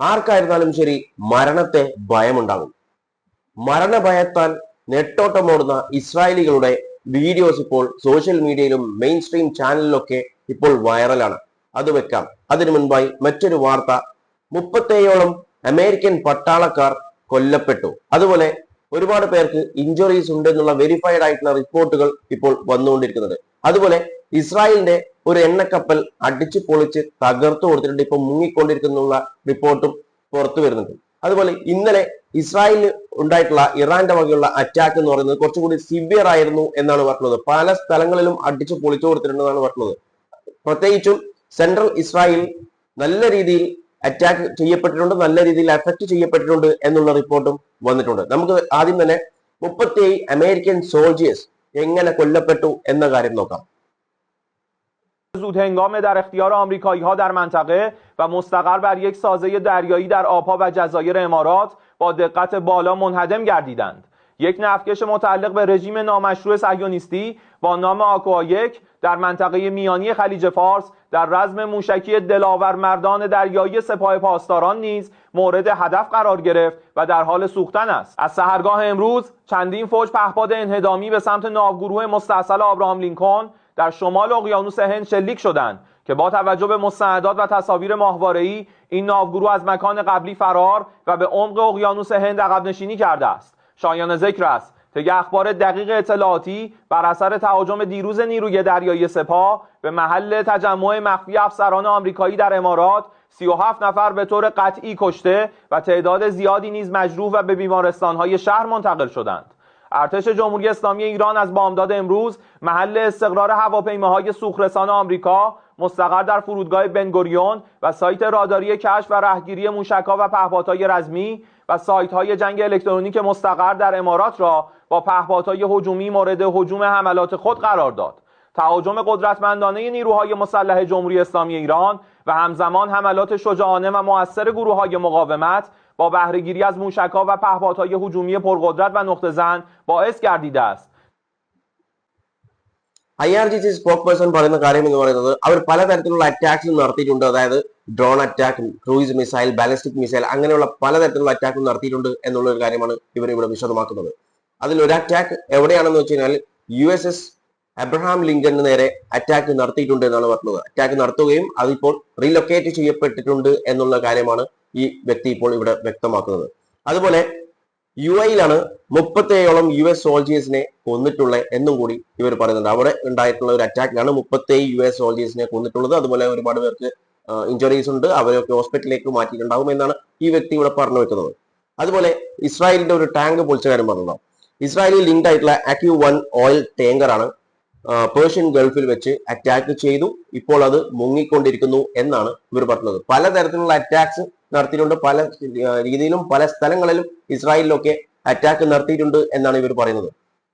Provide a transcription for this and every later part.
ആർക്കായിരുന്നാലും ശരി മരണത്തെ ഭയമുണ്ടാകും. മരണഭയത്താൽ നെട്ടോട്ടമോടുന്ന ഇസ്രായേലികളുടെ വീഡിയോസ് ഇപ്പോൾ സോഷ്യൽ മീഡിയയിലും മെയിൻ സ്ട്രീം ചാനലിലൊക്കെ ഇപ്പോൾ വൈറലാണ്. അത് വെക്കാം. അതിനു മുൻപായി മറ്റൊരു വാർത്ത, 37ഓളം അമേരിക്കൻ പട്ടാളക്കാർ കൊല്ലപ്പെട്ടു. അതുപോലെ ഒരുപാട് പേർക്ക് ഇഞ്ചുറീസ് ഉണ്ടെന്നുള്ള വെരിഫൈഡ് ആയിട്ടുള്ള റിപ്പോർട്ടുകൾ ഇപ്പോൾ വന്നുകൊണ്ടിരിക്കുന്നത്. അതുപോലെ ഇസ്രായേലിന്റെ ഒരു എണ്ണക്കപ്പൽ അടിച്ചു പൊളിച്ച് തകർത്തു കൊടുത്തിട്ടുണ്ട്. ഇപ്പൊ മുങ്ങിക്കൊണ്ടിരിക്കുന്നുള്ള റിപ്പോർട്ടും പുറത്തു വരുന്നുണ്ട്. അതുപോലെ ഇന്നലെ ഇസ്രായേലിൽ ഉണ്ടായിട്ടുള്ള ഇറാന്റെ വകയുള്ള അറ്റാക്ക് എന്ന് പറയുന്നത് കുറച്ചുകൂടി സിവിയർ ആയിരുന്നു എന്നാണ് പറഞ്ഞത്. പല സ്ഥലങ്ങളിലും അടിച്ചു പൊളിച്ചു കൊടുത്തിട്ടുണ്ടെന്നാണ് പറഞ്ഞത്. പ്രത്യേകിച്ചും സെൻട്രൽ ഇസ്രായേൽ നല്ല രീതിയിൽ അറ്റാക്ക് ചെയ്യപ്പെട്ടിട്ടുണ്ട്, നല്ല രീതിയിൽ അഫക്ട് ചെയ്യപ്പെട്ടിട്ടുണ്ട് എന്നുള്ള റിപ്പോർട്ടും വന്നിട്ടുണ്ട്. നമുക്ക് ആദ്യം തന്നെ 37 അമേരിക്കൻ സോൾജേഴ്സ് എങ്ങനെ കൊല്ലപ്പെട്ടു എന്ന കാര്യം നോക്കാം. زود هنگام در اختیار آمریکایی‌ها در منطقه و مستقر بر یک سازه دریایی در آبها و جزایر امارات با دقت بالا منهدم گردیدند. یک نفتکش متعلق به رژیم نامشروع صهیونیستی با نام آکوا-1 در منطقه میانی خلیج فارس در رزم موشکی دلاور مردان دریایی سپاه پاسداران نیز مورد هدف قرار گرفت و در حال سوختن است. از سحرگاه امروز چندین فوج پهپاد انهدامی به سمت ناوگروه مستاصل آبراهام لینکن در شمال اقیانوس هند شلیک شدند که با توجه به مستندات و تصاویر ماهواره‌ای این ناوگروه از مکان قبلی فرار و به عمق اقیانوس هند عقب نشینی کرده است. شایان ذکر است طی اخبار دقیق اطلاعاتی بر اثر تهاجم دیروز نیروی دریایی سپاه به محل تجمع مخفی افسران آمریکایی در امارات 37 نفر به طور قطعی کشته و تعداد زیادی نیز مجروح و به بیمارستان‌های شهر منتقل شدند. ارتش جمهوری اسلامی ایران از بامداد امروز محل استقرار هواپیماهای سوخترسان آمریکا مستقر در فرودگاه بنگوریون و سایت راداری کشف و رهگیری موشک‌ها و پهپادهای رزمی و سایت‌های جنگ الکترونیک مستقر در امارات را با پهپادهای هجومی مورد هجوم حملات خود قرار داد. تهاجم قدرتمندانه نیروهای مسلح جمهوری اسلامی ایران و همزمان حملات شجاعانه و مؤثر گروه‌های مقاومت با بهره‌گیری از موشک‌ها و پهپادهای هجومی پرقدرت و نقطه‌زن باعث گردیده است. IRGC സ്പോക്ക് പേഴ്സൺ പറയുന്ന കാര്യം എന്ന് പറയുന്നത് അവർ പലതരത്തിലുള്ള അറ്റാക്സ് നടത്തിയിട്ടുണ്ട്. അതായത് drone attack, cruise missile, ballistic missile, അങ്ങനെയുള്ള പലതരത്തിലുള്ള അറ്റാക്ക് നടത്തിയിട്ടുണ്ട് എന്നുള്ള ഒരു കാര്യമാണ് ഇവർ ഇവിടെ വിശദമാക്കുന്നത്. അതിൽ ഒരു അറ്റാക്ക് എവിടെയാണെന്ന് വെച്ച് കഴിഞ്ഞാൽ USS അബ്രഹാം ലിങ്കണിന് നേരെ അറ്റാക്ക് നടത്തിയിട്ടുണ്ട് എന്നാണ് പറഞ്ഞത്. അറ്റാക്ക് നടത്തുകയും അതിപ്പോൾ റീലൊക്കേറ്റ് ചെയ്യപ്പെട്ടിട്ടുണ്ട് എന്നുള്ള കാര്യമാണ് ഈ വ്യക്തി ഇപ്പോൾ ഇവിടെ വ്യക്തമാക്കുന്നത്. അതുപോലെ UAE-ലാണ് 37ഓളം US സോൾജേഴ്സിനെ കൊന്നിട്ടുള്ളത് എന്നും കൂടി ഇവർ പറയുന്നുണ്ട്. അവിടെ ഉണ്ടായിട്ടുള്ള ഒരു അറ്റാക്കിലാണ് 37 US സോൾജേഴ്സിനെ കൊന്നിട്ടുള്ളത്. അതുപോലെ ഒരുപാട് പേർക്ക് ഇഞ്ചുറീസ് ഉണ്ട്, അവരൊക്കെ ഹോസ്പിറ്റലിലേക്ക് മാറ്റിയിട്ടുണ്ടാകും എന്നാണ് ഈ വ്യക്തി ഇവിടെ പറഞ്ഞു വെക്കുന്നത്. അതുപോലെ ഇസ്രായേലിന്റെ ഒരു ടാങ്ക് പൊളിച്ച കാര്യം പറഞ്ഞല്ലോ. ഇസ്രായേലിൽ ലിങ്ക്ഡ് ആയിട്ടുള്ള AQ-1 ഓയിൽ ടാങ്കറാണ് പേർഷ്യൻ ഗൾഫിൽ വെച്ച് അറ്റാക്ക് ചെയ്തു. ഇപ്പോൾ അത് മുങ്ങിക്കൊണ്ടിരിക്കുന്നു എന്നാണ് ഇവർ പറഞ്ഞത്. പലതരത്തിലുള്ള അറ്റാക്സ് നടത്തിയിട്ടുണ്ട്, പല രീതിയിലും പല സ്ഥലങ്ങളിലും ഇസ്രായേലിലൊക്കെ അറ്റാക്ക് നടത്തിയിട്ടുണ്ട് എന്നാണ് ഇവർ പറയുന്നത്.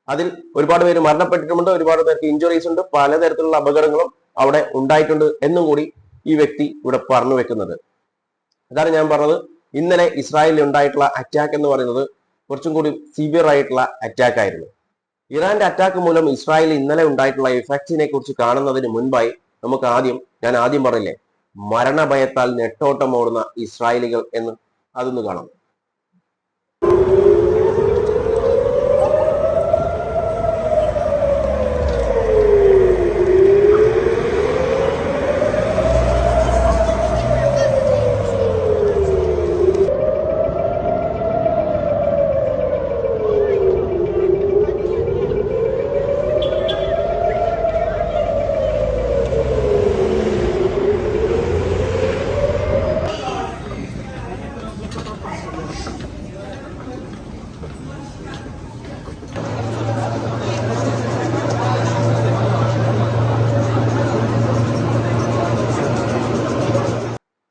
അതിൽ ഒരുപാട് പേര് മരണപ്പെട്ടിട്ടുണ്ട്, ഒരുപാട് പേർക്ക് ഇഞ്ചുറീസ് ഉണ്ട്, പലതരത്തിലുള്ള അപകടങ്ങളും അവിടെ ഉണ്ടായിട്ടുണ്ട് എന്നും കൂടി ഈ വ്യക്തി ഇവിടെ പറഞ്ഞു വെക്കുന്നത്. അതാണ് ഞാൻ പറഞ്ഞത്, ഇന്നലെ ഇസ്രായേലിൽ ഉണ്ടായിട്ടുള്ള അറ്റാക്ക് എന്ന് പറയുന്നത് കുറച്ചും കൂടി സിവിയർ ആയിട്ടുള്ള അറ്റാക്ക് ആയിരുന്നു. ഇറാന്റെ അറ്റാക്ക് മൂലം ഇസ്രായേലിൽ ഇന്നലെ ഉണ്ടായിട്ടുള്ള ഇഫക്ട്സിനെ കുറിച്ച് കാണുന്നതിന് മുൻപായി നമുക്ക് ഞാൻ ആദ്യം പറഞ്ഞില്ലേ, മരണഭയത്താൽ നെട്ടോട്ടമോടുന്ന ഇസ്രായേലികൾ എന്ന് അതൊന്ന് കാണാം.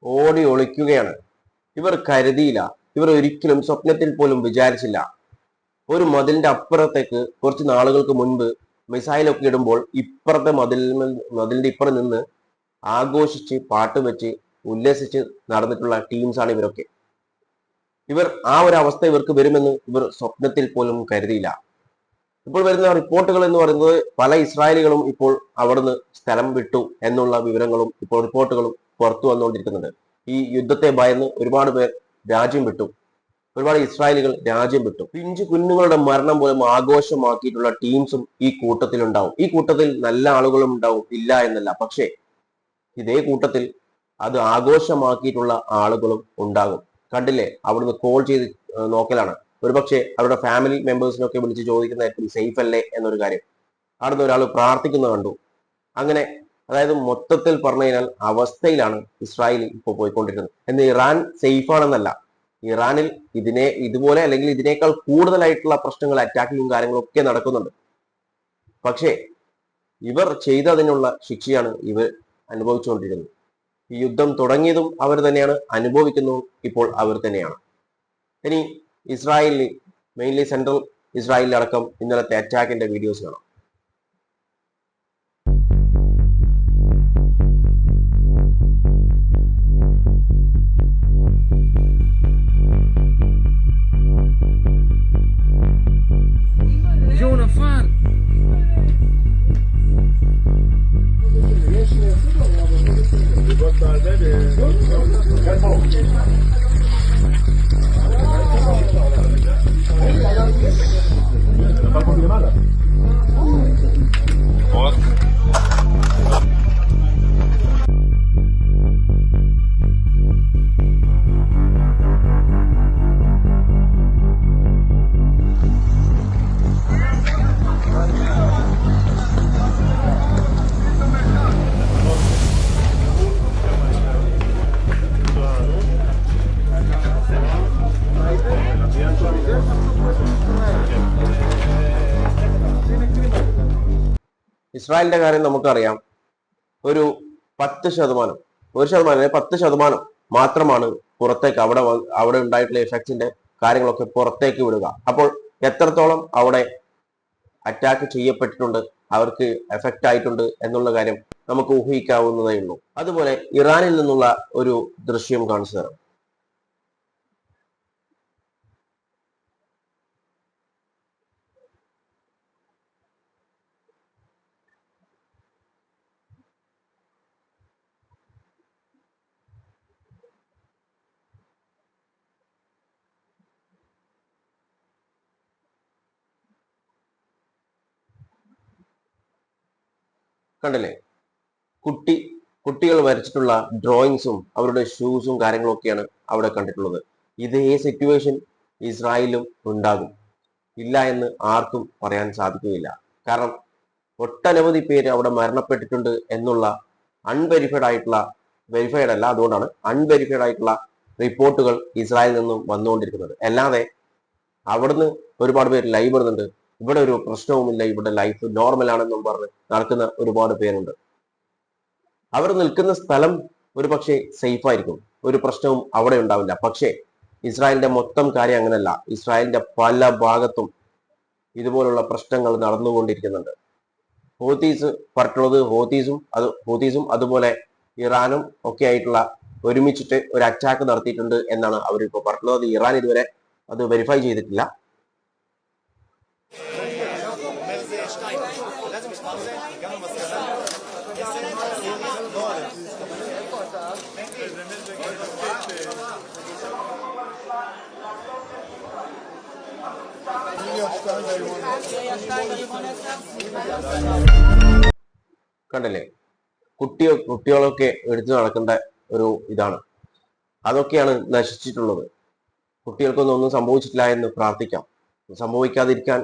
ഓടി ഒളിക്കുകയാണ്. ഇവർ കരുതിയില്ല, ഇവർ ഒരിക്കലും സ്വപ്നത്തിൽ പോലും വിചാരിച്ചില്ല. ഒരു അപ്പുറത്തേക്ക് കുറച്ച് നാളുകൾക്ക് മുൻപ് മിസൈലൊക്കെ ഇടുമ്പോൾ ഇപ്പുറത്തെ മതിലിന്റെ ഇപ്പുറം നിന്ന് ആഘോഷിച്ച് പാട്ട് വെച്ച് ഉല്ലസിച്ച് നടന്നിട്ടുള്ള ടീംസാണ് ഇവരൊക്കെ. ഇവർ ആ ഒരു അവസ്ഥ ഇവർക്ക് വരുമെന്ന് ഇവർ സ്വപ്നത്തിൽ പോലും കരുതിയില്ല. ഇപ്പോൾ വരുന്ന റിപ്പോർട്ടുകൾ എന്ന് പറയുന്നത് പല ഇസ്രായേലികളും ഇപ്പോൾ അവിടുന്ന് സ്ഥലം വിട്ടു എന്നുള്ള വിവരങ്ങളും ഇപ്പോൾ റിപ്പോർട്ടുകളും പുറത്തു വന്നുകൊണ്ടിരിക്കുന്നുണ്ട്. ഈ യുദ്ധത്തെ ഭയന്ന് ഒരുപാട് പേർ രാജ്യം വിട്ടു. ഒരുപാട് ഇസ്രായേലികൾ രാജ്യം വിട്ടു. പിഞ്ചു കുഞ്ഞുങ്ങളുടെ മരണം പോലും ആഘോഷമാക്കിയിട്ടുള്ള ടീംസും ഈ കൂട്ടത്തിലുണ്ടാവും. ഈ കൂട്ടത്തിൽ നല്ല ആളുകളും ഉണ്ടാവും, ഇല്ല എന്നല്ല. പക്ഷേ ഇതേ കൂട്ടത്തിൽ അത് ആഘോഷമാക്കിയിട്ടുള്ള ആളുകളും ഉണ്ടാകും. കണ്ടില്ലേ, അവിടുന്ന് കോൾ ചെയ്ത് നോക്കലാണ്. ഒരുപക്ഷെ അവരുടെ ഫാമിലി മെമ്പേഴ്സിനൊക്കെ വിളിച്ച് ചോദിക്കുന്നതായിരിക്കും സേഫ് അല്ലേ എന്നൊരു കാര്യം. അവിടുന്ന് ഒരാൾ പ്രാർത്ഥിക്കുന്നത് കണ്ടു. അങ്ങനെ അതായത് മൊത്തത്തിൽ പറഞ്ഞു കഴിഞ്ഞാൽ അവസ്ഥയിലാണ് ഇസ്രായേൽ ഇപ്പോൾ പോയിക്കൊണ്ടിരിക്കുന്നത്. എന്നാൽ ഇറാൻ സേഫ് ആണെന്നല്ല, ഇറാനിൽ ഇതുപോലെ അല്ലെങ്കിൽ ഇതിനേക്കാൾ കൂടുതലായിട്ടുള്ള പ്രശ്നങ്ങൾ, അറ്റാക്കിങ്ങും കാര്യങ്ങളും ഒക്കെ നടക്കുന്നുണ്ട്. പക്ഷേ ഇവർ ചെയ്തതിനുള്ള ശിക്ഷയാണ് ഇവർ അനുഭവിച്ചുകൊണ്ടിരിക്കുന്നത്. ഈ യുദ്ധം തുടങ്ങിയതും അവർ തന്നെയാണ്, അനുഭവിക്കുന്നതും ഇപ്പോൾ അവർ തന്നെയാണ്. ഇനി ഇസ്രായേലിൽ മെയിൻലി സെൻട്രൽ ഇസ്രായേലിലടക്കം ഇന്നലത്തെ അറ്റാക്കിന്റെ വീഡിയോസ് കാണാം. ഇസ്രായേലിന്റെ കാര്യം നമുക്കറിയാം. ഒരു 10%, 1%, 10% മാത്രമാണ് പുറത്തേക്ക് അവിടെ ഉണ്ടായിട്ടുള്ള എഫക്ട്സിന്റെ കാര്യങ്ങളൊക്കെ പുറത്തേക്ക് വിടുക. അപ്പോൾ എത്രത്തോളം അവിടെ അറ്റാക്ക് ചെയ്യപ്പെട്ടിട്ടുണ്ട്, അവർക്ക് എഫക്റ്റ് ആയിട്ടുണ്ട് എന്നുള്ള കാര്യം നമുക്ക് ഊഹിക്കാവുന്നതേ ഉള്ളൂ. അതുപോലെ ഇറാനിൽ നിന്നുള്ള ഒരു ദൃശ്യം കാണിച്ചു തരാം. കണ്ടില്ലേ, കുട്ടികൾ വരച്ചിട്ടുള്ള ഡ്രോയിങ്സും അവരുടെ ഷൂസും കാര്യങ്ങളും ഒക്കെയാണ് അവിടെ കണ്ടിട്ടുള്ളത്. ഇതേ സിറ്റുവേഷൻ ഇസ്രായേലിലും ഉണ്ടാകും, ഇല്ല എന്ന് ആർക്കും പറയാൻ സാധിക്കുകയില്ല. കാരണം ഒട്ടനവധി പേര് അവിടെ മരണപ്പെട്ടിട്ടുണ്ട് എന്നുള്ള വെരിഫൈഡ് അല്ല, അതുകൊണ്ടാണ് അൺവെരിഫൈഡ് ആയിട്ടുള്ള റിപ്പോർട്ടുകൾ ഇസ്രായേലിൽ നിന്നും വന്നുകൊണ്ടിരിക്കുന്നത്. അല്ലാതെ അവിടുന്ന് ഒരുപാട് പേര് ലൈവ് ഇടുന്നുണ്ട്, ഇവിടെ ഒരു പ്രശ്നവുമില്ല, ഇവിടെ ലൈഫ് നോർമൽ ആണെന്നും പറഞ്ഞ് നടക്കുന്ന ഒരുപാട് പേരുണ്ട്. അവർ നിൽക്കുന്ന സ്ഥലം ഒരു പക്ഷേ സേഫ് ആയിരിക്കും, ഒരു പ്രശ്നവും അവിടെ ഉണ്ടാവില്ല. പക്ഷേ ഇസ്രായേലിന്റെ മൊത്തം കാര്യം അങ്ങനല്ല. ഇസ്രായേലിന്റെ പല ഭാഗത്തും ഇതുപോലുള്ള പ്രശ്നങ്ങൾ നടന്നുകൊണ്ടിരിക്കുന്നുണ്ട്. ഹൂതീസ് പറഞ്ഞിട്ടുള്ളത് ഹൂതീസും അതുപോലെ ഇറാനും ഒക്കെ ആയിട്ടുള്ള ഒരുമിച്ചിട്ട് ഒരു അറ്റാക്ക് നടത്തിയിട്ടുണ്ട് എന്നാണ് അവരിപ്പോൾ പറഞ്ഞിട്ടുള്ളത്. ഇറാൻ ഇതുവരെ അത് വെരിഫൈ ചെയ്തിട്ടില്ല. കണ്ടില്ലേ, കുട്ടികളൊക്കെ എടുത്തു നടക്കേണ്ട ഒരു ഇതാണ്. അതൊക്കെയാണ് നശിച്ചിട്ടുള്ളത്. കുട്ടികൾക്കൊന്നും സംഭവിച്ചിട്ടില്ല എന്ന് പ്രാർത്ഥിക്കാം, സംഭവിക്കാതിരിക്കാൻ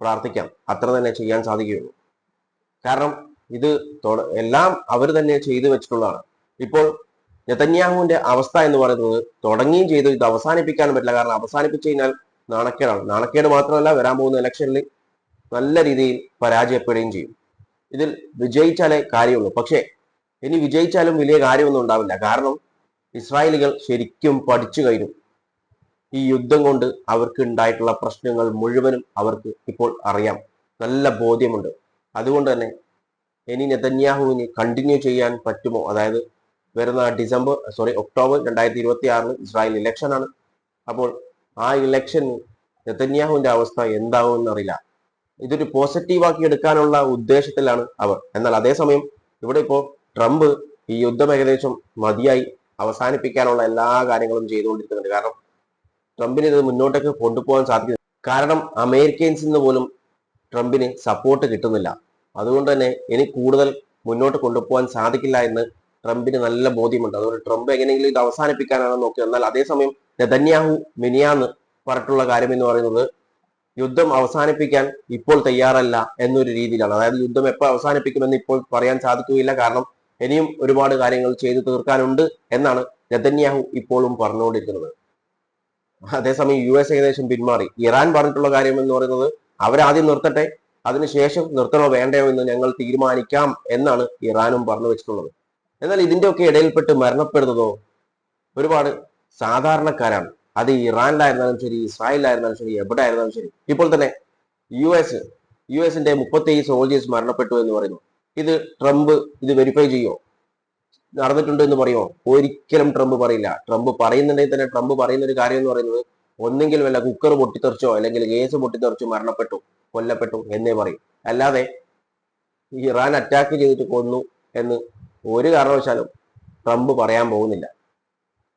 പ്രാർത്ഥിക്കാം, അത്ര തന്നെ ചെയ്യാൻ സാധിക്കുകയുള്ളൂ. കാരണം ഇത് എല്ലാം അവർ തന്നെ ചെയ്തു വെച്ചിട്ടുള്ളതാണ്. ഇപ്പോൾ നെതന്യാഹുവിന്റെ അവസ്ഥ എന്ന് പറയുന്നത് തുടങ്ങുകയും ചെയ്തു, ഇത് അവസാനിപ്പിക്കാനും പറ്റില്ല. കാരണം അവസാനിപ്പിച്ചു കഴിഞ്ഞാൽ നാണക്കേടാണ്. നാണക്കേട് മാത്രമല്ല, വരാൻ പോകുന്ന ഇലക്ഷനിൽ നല്ല രീതിയിൽ പരാജയപ്പെടുകയും ചെയ്യും. ഇതിൽ വിജയിച്ചാലേ കാര്യമുള്ളൂ. പക്ഷേ ഇനി വിജയിച്ചാലും വലിയ കാര്യമൊന്നും ഉണ്ടാവില്ല. കാരണം ഇസ്രായേലികൾ ശരിക്കും പഠിച്ചു കഴിഞ്ഞു. ഈ യുദ്ധം കൊണ്ട് അവർക്ക് ഉണ്ടായിട്ടുള്ള പ്രശ്നങ്ങൾ മുഴുവനും അവർക്ക് ഇപ്പോൾ അറിയാം, നല്ല ബോധ്യമുണ്ട്. അതുകൊണ്ട് തന്നെ ഇനി നെതന്യാഹുവിന് കണ്ടിന്യൂ ചെയ്യാൻ പറ്റുമോ? അതായത് വരുന്ന ഒക്ടോബർ 2026 ഇസ്രായേൽ ഇലക്ഷനാണ്. അപ്പോൾ ആ ഇലക്ഷന് നെതന്യാഹുവിന്റെ അവസ്ഥ എന്താവുമെന്ന് അറിയില്ല. ഇതൊരു പോസിറ്റീവാക്കി എടുക്കാനുള്ള ഉദ്ദേശത്തിലാണ് അവർ. എന്നാൽ അതേസമയം ഇവിടെ ഇപ്പോൾ ട്രംപ് ഈ യുദ്ധം ഏകദേശം മതിയായി, അവസാനിപ്പിക്കാനുള്ള എല്ലാ കാര്യങ്ങളും ചെയ്തുകൊണ്ടിരിക്കുന്നുണ്ട്. കാരണം ട്രംപിന് ഇത് മുന്നോട്ടേക്ക് കൊണ്ടുപോകാൻ സാധിക്കും. കാരണം അമേരിക്കൻസിൽ നിന്ന് പോലും ട്രംപിന് സപ്പോർട്ട് കിട്ടുന്നില്ല. അതുകൊണ്ട് തന്നെ ഇനി കൂടുതൽ മുന്നോട്ട് കൊണ്ടുപോകാൻ സാധിക്കില്ല എന്ന് ട്രംപിന് നല്ല ബോധ്യമുണ്ട്. അതുകൊണ്ട് ട്രംപ് എങ്ങനെയെങ്കിലും ഇത് അവസാനിപ്പിക്കാനാണ് നോക്കുക. എന്നാൽ അതേസമയം നെതന്യാഹു മിനിയാന്ന് പറഞ്ഞിട്ടുള്ള കാര്യം എന്ന് പറയുന്നത് യുദ്ധം അവസാനിപ്പിക്കാൻ ഇപ്പോൾ തയ്യാറല്ല എന്നൊരു രീതിയിലാണ്. അതായത് യുദ്ധം എപ്പോൾ അവസാനിപ്പിക്കുമെന്ന് ഇപ്പോൾ പറയാൻ സാധിക്കുകയില്ല, കാരണം ഇനിയും ഒരുപാട് കാര്യങ്ങൾ ചെയ്തു തീർക്കാനുണ്ട് എന്നാണ് നെതന്യാഹു ഇപ്പോഴും പറഞ്ഞുകൊണ്ടിരിക്കുന്നത്. അതേസമയം US ഏകദേശം പിന്മാറി. ഇറാൻ പറഞ്ഞിട്ടുള്ള കാര്യം എന്ന് പറയുന്നത് അവരാദ്യം നിർത്തട്ടെ, അതിനുശേഷം നിർത്തണോ വേണ്ടയോ എന്ന് ഞങ്ങൾ തീരുമാനിക്കാം എന്നാണ് ഇറാനും പറഞ്ഞു വെച്ചിട്ടുള്ളത്. എന്നാൽ ഇതിന്റെയൊക്കെ ഇടയിൽപ്പെട്ട് മരണപ്പെടുന്നതോ ഒരുപാട് സാധാരണക്കാരാണ്. അത് ഇറാനിലായിരുന്നാലും ശരി, ഇസ്രായേലിലായിരുന്നാലും ശരി, എവിടെ ആയിരുന്നാലും ശരി. ഇപ്പോൾ തന്നെ യുഎസിന്റെ 37 സോൾജേഴ്സ് മരണപ്പെട്ടു എന്ന് പറയുന്നു. ഇത് ട്രംപ് ഇത് വെരിഫൈ ചെയ്യോ? നടന്നിട്ടുണ്ട് എന്ന് പറയുമോ? ഒരിക്കലും ട്രംപ് പറയില്ല. ട്രംപ് പറയുന്നുണ്ടെങ്കിൽ തന്നെ ട്രംപ് പറയുന്ന ഒരു കാര്യം എന്ന് പറയുന്നത് ഒന്നെങ്കിൽ വല്ല കുക്കർ പൊട്ടിത്തെറിച്ചോ അല്ലെങ്കിൽ ഗ്യാസ് പൊട്ടിത്തെറിച്ചോ മരണപ്പെട്ടു, കൊല്ലപ്പെട്ടു എന്നേ പറയും. അല്ലാതെ ഇറാൻ അറ്റാക്ക് ചെയ്തിട്ട് കൊന്നു എന്ന് ഒരു കാരണവശാലും ട്രംപ് പറയാൻ പോകുന്നില്ല.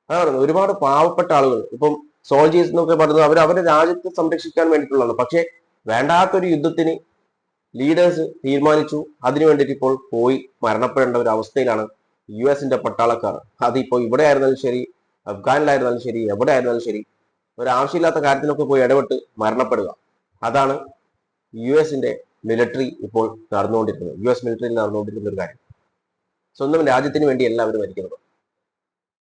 അതാണ് ഒരുപാട് പാവപ്പെട്ട ആളുകൾ ഇപ്പം സോൾജേഴ്സ് എന്നൊക്കെ പറയുന്നത് അവരുടെ രാജ്യത്തെ സംരക്ഷിക്കാൻ വേണ്ടിയിട്ടുള്ളതാണ്. പക്ഷെ വേണ്ടാത്തൊരു യുദ്ധത്തിന് ലീഡേഴ്സ് തീരുമാനിച്ചു, അതിനു വേണ്ടിയിട്ട് ഇപ്പോൾ പോയി മരണപ്പെടേണ്ട ഒരു അവസ്ഥയിലാണ് യുഎസിന്റെ പട്ടാളക്കാർ. അതിപ്പോ ഇവിടെ ആയിരുന്നാലും ശരി, അഫ്ഗാനിലായിരുന്നാലും ശരി, എവിടെ ആയിരുന്നാലും ശരി, ഒരു ആവശ്യമില്ലാത്ത കാര്യത്തിനൊക്കെ പോയി ഇടപെട്ട് മരണപ്പെടുക. അതാണ് യുഎസിന്റെ മിലിറ്ററി ഇപ്പോൾ നടന്നുകൊണ്ടിരിക്കുന്നത്. US മിലിറ്ററിയിൽ നടന്നുകൊണ്ടിരിക്കുന്ന ഒരു കാര്യം. സ്വന്തം രാജ്യത്തിന് വേണ്ടി എല്ലാവരും മരിക്കുന്നത്.